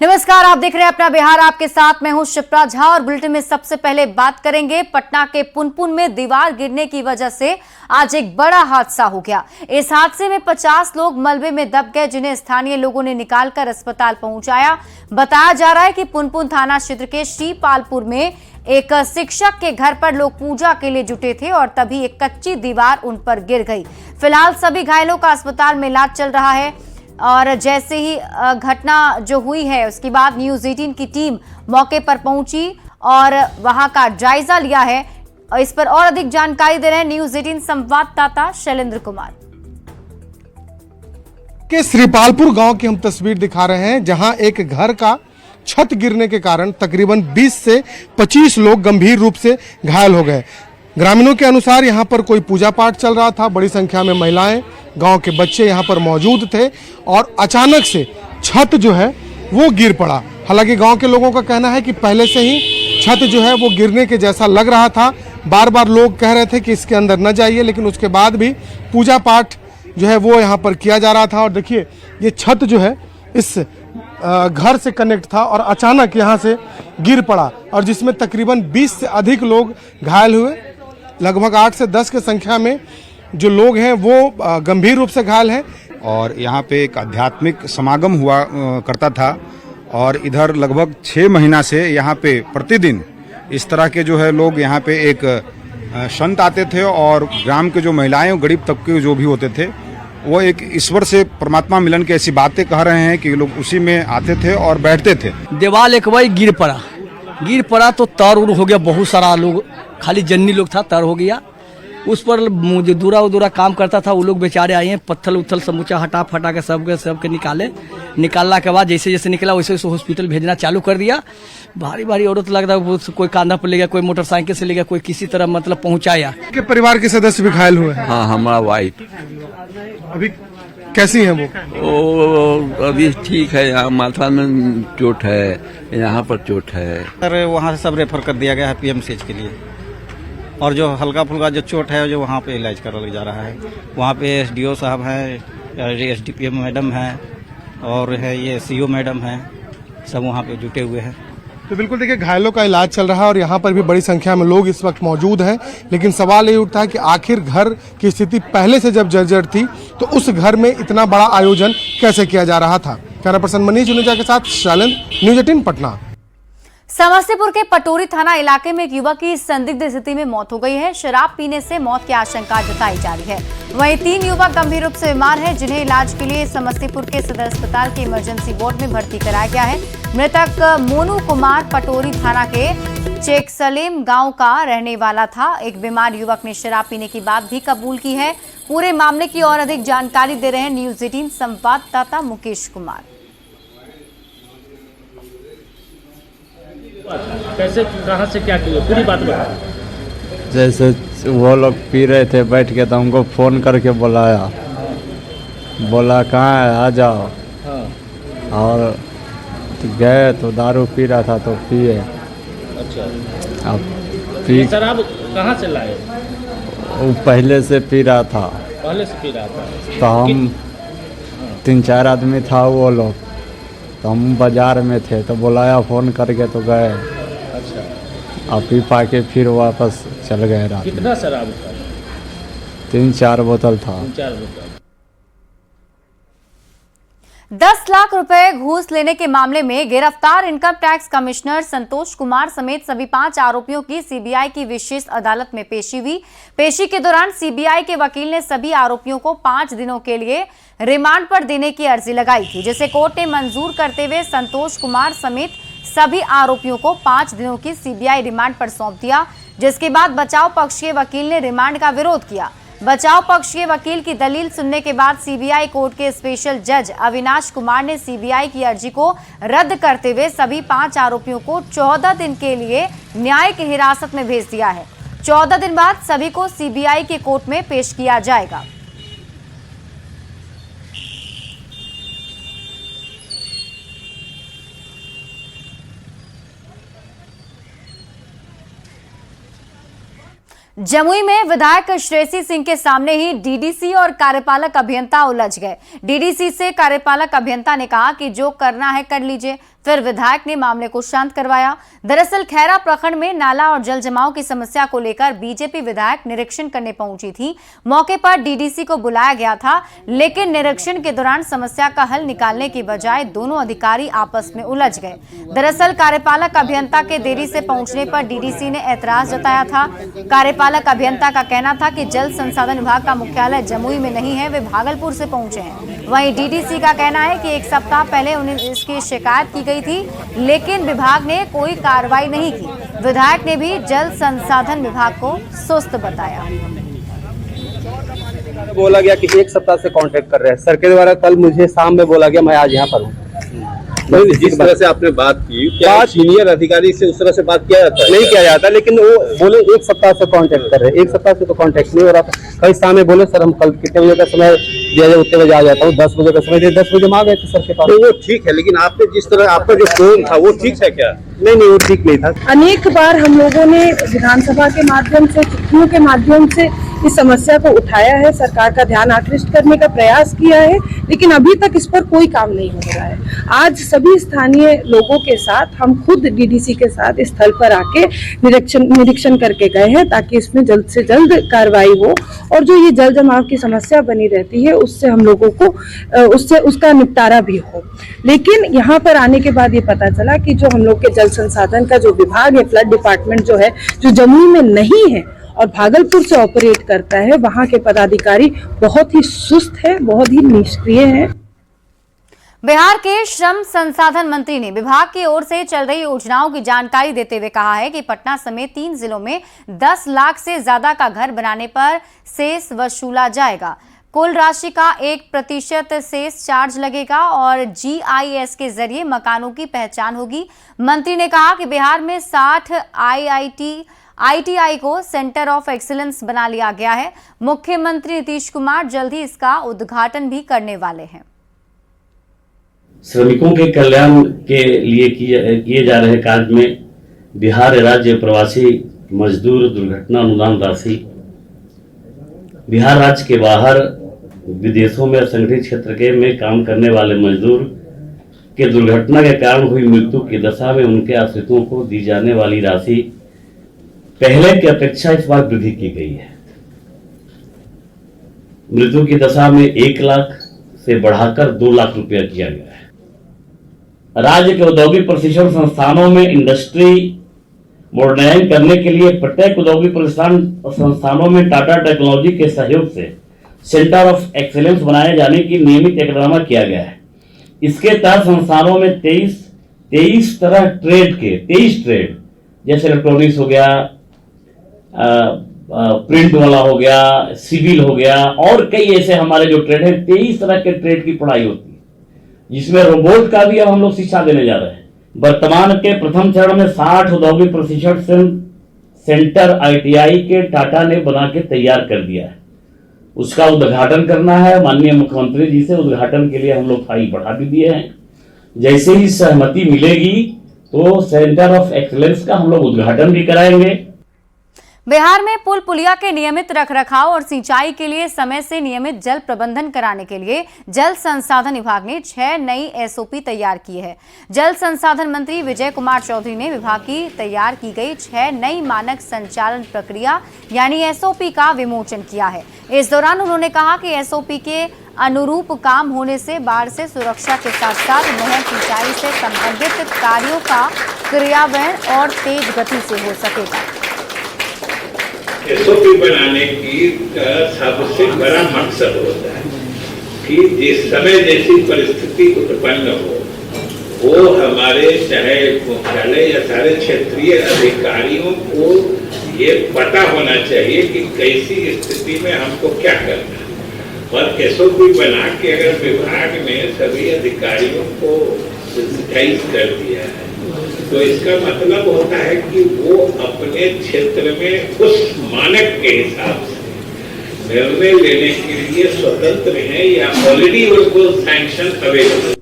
नमस्कार, आप देख रहे हैं अपना बिहार। आपके साथ मैं हूं शिप्रा झा और बुलेटिन में सबसे पहले बात करेंगे पटना के पुनपुन में दीवार गिरने की वजह से आज एक बड़ा हादसा हो गया। इस हादसे में 50 लोग मलबे में दब गए, जिन्हें स्थानीय लोगों ने निकालकर अस्पताल पहुंचाया। बताया जा रहा है कि पुनपुन थाना क्षेत्र के श्रीपालपुर में एक शिक्षक के घर पर लोग पूजा के लिए जुटे थे और तभी एक कच्ची दीवार उन पर गिर गई। फिलहाल सभी घायलों का अस्पताल में इलाज चल रहा है और जैसे ही घटना जो हुई है उसके बाद न्यूज़ 18 की टीम मौके पर पहुंची और वहां का जायजा लिया है। इस पर और अधिक जानकारी दे रहे हैं न्यूज़ 18 संवाददाता शैलेंद्र कुमार। के श्रीपालपुर गांव की हम तस्वीर दिखा रहे हैं, जहां एक घर का छत गिरने के कारण तकरीबन 20 से 25 लोग गंभीर रूप से घायल हो गए। ग्रामीणों के अनुसार यहां पर कोई पूजा पाठ चल रहा था। बड़ी संख्या में महिलाएं, गांव के बच्चे यहां पर मौजूद थे और अचानक से छत जो है वो गिर पड़ा। हालांकि गांव के लोगों का कहना है कि पहले से ही छत जो है वो गिरने के जैसा लग रहा था। बार बार लोग कह रहे थे कि इसके अंदर न जाइए, लेकिन उसके बाद भी पूजा पाठ जो है वो यहाँ पर किया जा रहा था। और देखिए, ये छत जो है इस घर से कनेक्ट था और अचानक यहाँ से गिर पड़ा और जिसमें तकरीबन 20 से अधिक लोग घायल हुए। लगभग 8 से 10 की संख्या में जो लोग हैं वो गंभीर रूप से घायल हैं। और यहाँ पे एक आध्यात्मिक समागम हुआ करता था और इधर लगभग 6 महीना से यहाँ पे प्रतिदिन इस तरह के जो है लोग यहाँ पे एक संत आते थे और ग्राम के जो महिलाएं, गरीब तबके के जो भी होते थे, वो एक ईश्वर से परमात्मा मिलन की ऐसी बातें कह रहे हैं कि लोग उसी में आते थे और बैठते थे। दीवार एक बार गिर पड़ा तो तर उड़ हो गया। बहुत सारा लोग, खाली जन्नी लोग था, तर हो गया। उस पर जो दूरा काम करता था वो लोग बेचारे आए हैं, पत्थर उथल समूचा हटा फटा के सबके निकालना के बाद जैसे जैसे निकला वैसे वैसे हॉस्पिटल भेजना चालू कर दिया। भारी औरत लग रहा है, कोई कांधा पर ले गया, कोई मोटरसाइकिल से ले गया, कोई किसी तरह मतलब पहुंचाया। के परिवार के सदस्य भी घायल हुए हैं? हाँ, हमारा वाइफ। अभी कैसी है वो अभी ठीक है। यहाँ माथा में चोट है, यहाँ पर चोट है। सर वहाँ से सब रेफर कर दिया गया है पीएमसीएच के लिए, और जो हल्का फुल्का जो चोट है जो वहाँ पे इलाज करा जा रहा है। वहाँ पे एसडीओ साहब हैं, एसडीपीएम मैडम हैं और है ये सीओ मैडम हैं, सब वहाँ पे जुटे हुए हैं। तो बिल्कुल देखिए, घायलों का इलाज चल रहा है और यहाँ पर भी बड़ी संख्या में लोग इस वक्त मौजूद हैं। लेकिन सवाल ये उठता है कि आखिर घर की स्थिति पहले से जब जर्जर थी तो उस घर में इतना बड़ा आयोजन कैसे किया जा रहा था। कैमरा पर्सन मनीष जुनेजा के साथ शैलेंद्र, न्यूज़ 18 पटना। समस्तीपुर के पटोरी थाना इलाके में एक युवक की संदिग्ध स्थिति में मौत हो गई है। शराब पीने से मौत की आशंका जताई जा रही है। वहीं 3 युवक गंभीर रूप से बीमार हैं, जिन्हें इलाज के लिए समस्तीपुर के सदर अस्पताल के इमरजेंसी वार्ड में भर्ती कराया गया है। मृतक मोनू कुमार पटोरी थाना के चेकसलेम गांव का रहने वाला था। एक बीमार युवक ने शराब पीने की बात भी कबूल की है। पूरे मामले की और अधिक जानकारी दे रहे हैं न्यूज़ 18 संवाददाता मुकेश कुमार। कैसे, कहाँ से क्या किया, पूरी बात बता। जैसे वो लोग पी रहे थे बैठ के, तो हमको फ़ोन करके बुलाया, बोला कहाँ है, आ जाओ। हाँ। और तो गए तो दारू पी रहा था तो पिए। अच्छा। अब पी, शराब कहाँ से लाए? वो पहले से पी रहा था। पहले से पी रहा था तो हम 3-4 आदमी था वो लोग, तो हम बाजार में थे तो बुलाया फ़ोन करके तो गए। अच्छा। अब पी पा के फिर वापस चल गए रात। कितना शराब था? 3-4 बोतल था। 3-4 बोतल। 10 लाख रुपए घूस लेने के मामले में गिरफ्तार income tax commissioner Santosh Kumar समेत सभी 5 आरोपियों की सीबीआई की विशेष अदालत में पेशी हुई। पेशी के दौरान सीबीआई के वकील ने सभी आरोपियों को 5 दिनों के लिए रिमांड पर देने की अर्जी लगाई थी, जिसे कोर्ट ने मंजूर करते हुए संतोष कुमार समेत सभी आरोपियों को 5 दिनों की सीबीआई रिमांड पर सौंप दिया। जिसके बाद बचाव पक्ष के वकील ने रिमांड का विरोध किया। बचाव पक्ष के वकील की दलील सुनने के बाद सीबीआई कोर्ट के स्पेशल जज अविनाश कुमार ने सीबीआई की अर्जी को रद्द करते हुए सभी 5 आरोपियों को 14 दिन के लिए न्यायिक हिरासत में भेज दिया है। 14 दिन बाद सभी को सीबीआई के कोर्ट में पेश किया जाएगा। जमुई में विधायक श्रेयसी सिंह के सामने ही डीडीसी और कार्यपालक अभियंता उलझ गए। डीडीसी से कार्यपालक अभियंता ने कहा कि जो करना है कर लीजिए, फिर विधायक ने मामले को शांत करवाया। दरअसल खैरा प्रखंड में नाला और जल जमाव की समस्या को लेकर बीजेपी विधायक निरीक्षण करने पहुंची थी। मौके पर डीडीसी को बुलाया गया था, लेकिन निरीक्षण के दौरान समस्या का हल निकालने की बजाय दोनों अधिकारी आपस में उलझ गए। दरअसल कार्यपालक अभियंता के देरी से पहुंचने पर डीडीसी ने ऐतराज जताया था। कार्यपालक अभियंता का कहना था कि जल संसाधन विभाग का मुख्यालय जमुई में नहीं है, वे भागलपुर से पहुंचे हैं। वहीं डीडीसी का कहना है कि एक सप्ताह पहले उन्हें इसकी शिकायत की गई थी, लेकिन विभाग ने कोई कार्रवाई नहीं की। विधायक ने भी जल संसाधन विभाग को सुस्त बताया। बोला गया कि एक सप्ताह से कांटेक्ट कर रहे हैं सर के द्वारा। कल मुझे शाम में बोला गया, मैं आज यहाँ पर हूँ। नहीं, जिस तरह से आपने बात की, क्या सीनियर अधिकारी से उस तरह से बात किया जाता है? नहीं किया जाता, लेकिन वो बोले एक सप्ताह से कांटेक्ट कर रहे हैं। एक सप्ताह से तो कांटेक्ट नहीं हो रहा था। कई सामने बोले सर हम कल कितने बजे का समय दिया जाए उतने बजे आ जाता हूँ, 10 बजे का समय दिया, 10 बजे में आ गए थे सर के पास। तो वो ठीक है, लेकिन आपने जिस तरह आपका जो टोन था वो ठीक है क्या? नहीं, वो ठीक नहीं था। अनेक बार हम लोगों ने विधानसभा के माध्यम से, चिट्ठियों के माध्यम से इस समस्या को उठाया है, सरकार का ध्यान आकृष्ट करने का प्रयास किया है, लेकिन अभी तक इस पर कोई काम नहीं हो रहा है। आज सभी स्थानीय लोगों के साथ हम खुद डीडीसी के साथ स्थल पर आके निरीक्षण करके गए हैं, ताकि इसमें जल्द से जल्द कार्रवाई हो और जो ये जल जमाव की समस्या बनी रहती है उससे हम लोगों को उसका निपटारा भी हो। लेकिन यहाँ पर आने के बाद ये पता चला कि जो हम लोग के जल संसाधन का जो विभाग है, फ्लड डिपार्टमेंट जो है, जो जमुई में नहीं है और भागलपुर से ऑपरेट करता है, वहां के पदाधिकारी बहुत ही सुस्त है, बहुत ही निष्क्रिय है। बिहार के श्रम संसाधन मंत्री ने विभाग की ओर से चल रही योजनाओं की जानकारी देते हुए कहा है कि पटना समेत 3 जिलों में 10 लाख से ज्यादा का घर बनाने पर सेस वसूला जाएगा। कुल राशि का 1% सेस चार्ज लगेगा और GIS के जरिए मकानों की पहचान होगी। मंत्री ने कहा कि बिहार में 60 ITI को सेंटर ऑफ एक्सीलेंस बना लिया गया है। मुख्यमंत्री नीतीश कुमार जल्द ही इसका उद्घाटन भी करने वाले हैं। श्रमिकों के कल्याण के लिए किए जा रहे कार्य में बिहार राज्य प्रवासी मजदूर दुर्घटना अनुदान राशि, बिहार राज्य के बाहर विदेशों में असंगठित क्षेत्र में काम करने वाले मजदूर के दुर्घटना के कारण हुई मृत्यु की दशा में उनके आश्रितों को दी जाने वाली राशि पहले की अपेक्षा इस बार वृद्धि की गई है। मृत्यु की दशा में 1 लाख से बढ़ाकर 2 लाख रुपया किया गया है। राज्य के औद्योगिक प्रशिक्षण संस्थानों में इंडस्ट्री मॉडर्नाइज करने के लिए प्रत्येक औद्योगिक प्रशिक्षण संस्थानों में टाटा टेक्नोलॉजी के सहयोग से सेंटर ऑफ एक्सीलेंस बनाए जाने की नियमित इकदाम किया गया है। इसके तहत संस्थानों में 23 तरह ट्रेड के 23 ट्रेड जैसे इलेक्ट्रॉनिक्स हो गया, प्रिंट वाला हो गया, सिविल हो गया और कई ऐसे हमारे जो ट्रेड है, 23 तरह के ट्रेड की पढ़ाई होती है, जिसमें रोबोट का भी अब हम लोग शिक्षा देने जा रहे हैं। वर्तमान के प्रथम चरण में 60 औद्योगिक प्रशिक्षण सेंटर ITI के टाटा ने बना के तैयार कर दिया है। उसका उद्घाटन करना है। माननीय मुख्यमंत्री जी से उद्घाटन के लिए हम लोग फाइल बढ़ा भी दिए हैं। जैसे ही सहमति मिलेगी तो सेंटर ऑफ एक्सीलेंस का हम लोग उद्घाटन भी कराएंगे। बिहार में पुल पुलिया के नियमित रखरखाव और सिंचाई के लिए समय से नियमित जल प्रबंधन कराने के लिए जल संसाधन विभाग ने 6 नई SOP तैयार की है। जल संसाधन मंत्री विजय कुमार चौधरी ने विभाग की तैयार की गई 6 नई मानक संचालन प्रक्रिया यानी SOP का विमोचन किया है। इस दौरान उन्होंने कहा कि SOP के अनुरूप काम होने से बाढ़ से सुरक्षा के साथ साथ नहर सिंचाई से संबंधित कार्यों का क्रियान्वयन और तेज गति से हो सकेगा। SOP बनाने की सबसे बड़ा मकसद होता है कि जिस समय जैसी परिस्थिति उत्पन्न हो वो हमारे चाहे मुख्यालय या सारे क्षेत्रीय अधिकारियों को ये पता होना चाहिए कि कैसी स्थिति में हमको क्या करना है। और SOP बना के अगर विभाग ने सभी अधिकारियों को सेंसिटाइज कर दिया है तो इसका मतलब होता है कि वो अपने क्षेत्र में उस मानक के हिसाब से निर्णय लेने के लिए स्वतंत्र हैं या ऑलरेडी उनको सैंक्शन अवेलेबल।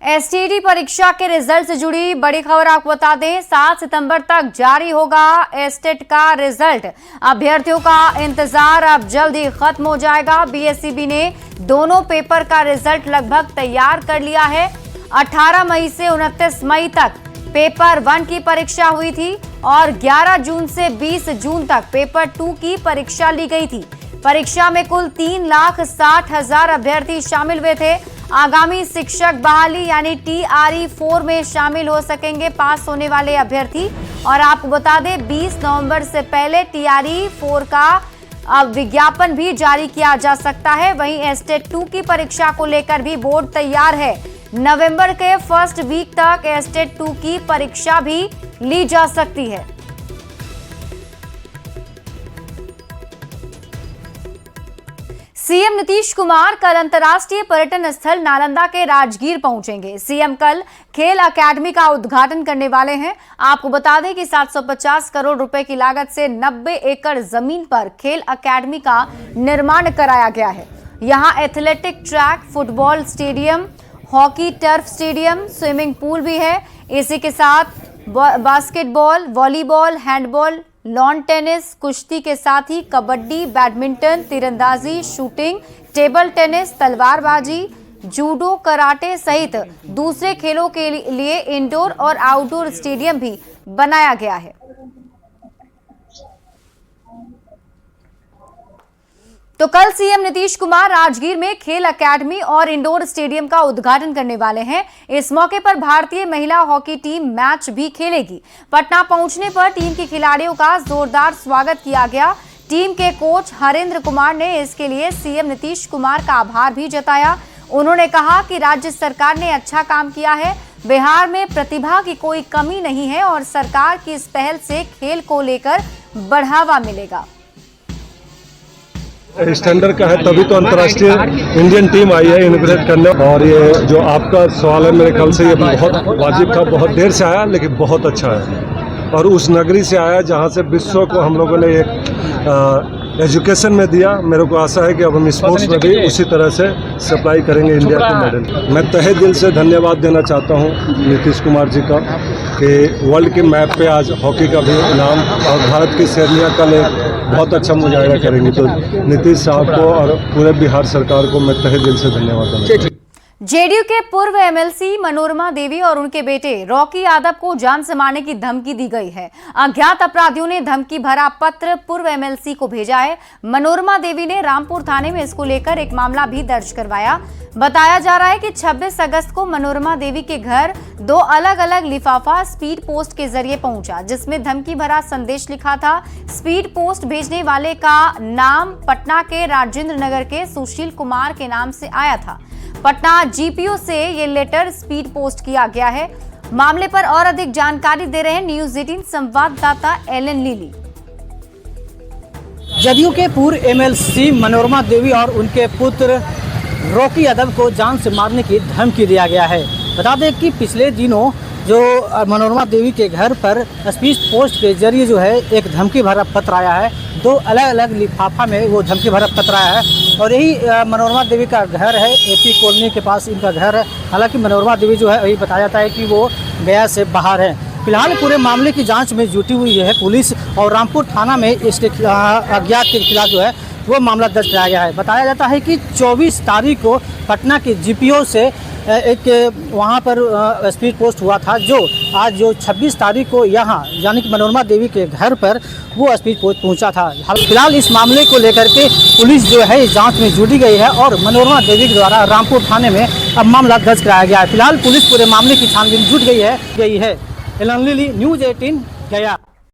एसटीईटी परीक्षा के रिजल्ट से जुड़ी बड़ी खबर आपको बता दें, 7 सितंबर तक जारी होगा एसटेट का रिजल्ट। अभ्यर्थियों का इंतजार अब जल्द ही खत्म हो जाएगा। बीएसईबी ने दोनों पेपर का रिजल्ट लगभग तैयार कर लिया है। 18 मई से 29 मई तक पेपर 1 की परीक्षा हुई थी और 11 जून से 20 जून तक पेपर 2 की परीक्षा ली गई थी। परीक्षा में कुल 3,60,000 अभ्यर्थी शामिल हुए थे। आगामी शिक्षक बहाली यानी TRE 4 में शामिल हो सकेंगे पास होने वाले अभ्यर्थी। और आपको बता दें 20 नवंबर से पहले TRE 4 का विज्ञापन भी जारी किया जा सकता है। वहीं एसटेट 2 की परीक्षा को लेकर भी बोर्ड तैयार है। नवंबर के फर्स्ट वीक तक एसटेट 2 की परीक्षा भी ली जा सकती है। सीएम नीतीश कुमार कल अंतर्राष्ट्रीय पर्यटन स्थल नालंदा के राजगीर पहुंचेंगे। सीएम कल खेल अकादमी का उद्घाटन करने वाले हैं। आपको बता दें कि 750 करोड़ रुपए की लागत से 90 एकड़ जमीन पर खेल अकादमी का निर्माण कराया गया है। यहां athletic track, football stadium, hockey turf stadium, swimming pool भी है। इसी के साथ basketball, volleyball, handball, lawn tennis, कुश्ती के साथ ही कबड्डी, बैडमिंटन, तीरंदाजी, शूटिंग, टेबल टेनिस, तलवारबाजी, जूडो, कराटे सहित दूसरे खेलों के लिए इंडोर और आउटडोर स्टेडियम भी बनाया गया है। तो कल सीएम नीतीश कुमार राजगीर में खेल अकादमी और इंडोर स्टेडियम का उद्घाटन करने वाले हैं। इस मौके पर भारतीय महिला हॉकी टीम मैच भी खेलेगी। पटना पहुंचने पर टीम के खिलाड़ियों का जोरदार स्वागत किया गया। टीम के कोच हरेंद्र कुमार ने इसके लिए सीएम नीतीश कुमार का आभार भी जताया। उन्होंने कहा कि राज्य सरकार ने अच्छा काम किया है। बिहार में प्रतिभा की कोई कमी नहीं है और सरकार की इस पहल से खेल को लेकर बढ़ावा मिलेगा। स्टैंडर्ड का है तभी तो अंतर्राष्ट्रीय इंडियन टीम आई है इनॉग्रेट करने। और ये जो आपका सवाल है मेरे ख्याल से ये बहुत वाजिब था। बहुत देर से आया लेकिन बहुत अच्छा है और उस नगरी से आया जहाँ से विश्व को हम लोगों ने एक एजुकेशन में दिया। मेरे को आशा है कि अब हम स्पोर्ट्स में भी उसी तरह से सप्लाई करेंगे इंडिया के मेडल। मैं तहे दिल से धन्यवाद देना चाहता हूँ नीतीश कुमार जी का कि वर्ल्ड के मैप पे आज हॉकी का भी नाम और भारत की शेरनियाँ कल एक बहुत अच्छा मुजाहिरा करेंगी। तो नीतीश साहब को और पूरे बिहार सरकार को मैं तहे दिल से धन्यवाद देना चाहता हूँ। जेडीयू के पूर्व एमएलसी मनोरमा देवी और उनके बेटे रॉकी यादव को जान से मारने की धमकी दी गई है। अज्ञात अपराधियों ने धमकी भरा पत्र पूर्व एमएलसी को भेजा है। मनोरमा देवी ने रामपुर थाने में इसको लेकर एक मामला भी दर्ज करवाया। बताया जा रहा है कि 26 अगस्त को मनोरमा देवी के घर 2 अलग अलग लिफाफा स्पीड पोस्ट के जरिए पहुंचा, जिसमें धमकी भरा संदेश लिखा था। स्पीड पोस्ट भेजने वाले का नाम पटना के राजेंद्र नगर के सुशील कुमार के नाम से आया था। पटना जीपीओ से ये लेटर स्पीड पोस्ट किया गया है। मामले पर और अधिक जानकारी दे रहे हैं न्यूज़ 18 संवाददाता एलन लीली। जदयू के पूर्व एमएलसी मनोरमा देवी और उनके पुत्र रॉकी यादव को जान से मारने की धमकी दिया गया है। बता दें कि पिछले दिनों जो मनोरमा देवी के घर पर स्पीड पोस्ट के जरिए जो है एक धमकी भरा पत्र आया है। 2 अलग अलग लिफाफा में वो धमकी भरा पत्र आया है और यही मनोरमा देवी का घर है। एपी कॉलोनी के पास इनका घर है। हालांकि मनोरमा देवी जो है वही बताया जाता है कि वो गया से बाहर है। फिलहाल पूरे मामले की जांच में जुटी हुई है पुलिस और रामपुर थाना में इसके अज्ञात के खिलाफ जो है वो मामला दर्ज कराया गया है। बताया जाता है कि 24 तारीख को पटना के जीपीओ से एक वहां पर स्पीड पोस्ट हुआ था, जो आज जो 26 तारीख को यहाँ यानी कि मनोरमा देवी के घर पर वो स्पीड पोस्ट पहुंचा था। फिलहाल इस मामले को लेकर के पुलिस जो है इस जांच में जुटी गई है और मनोरमा देवी के द्वारा रामपुर थाने में अब मामला दर्ज कराया गया है। फिलहाल पुलिस पूरे मामले की छानबीन जुट गई है। एलन लीली, न्यूज़ 18 गया।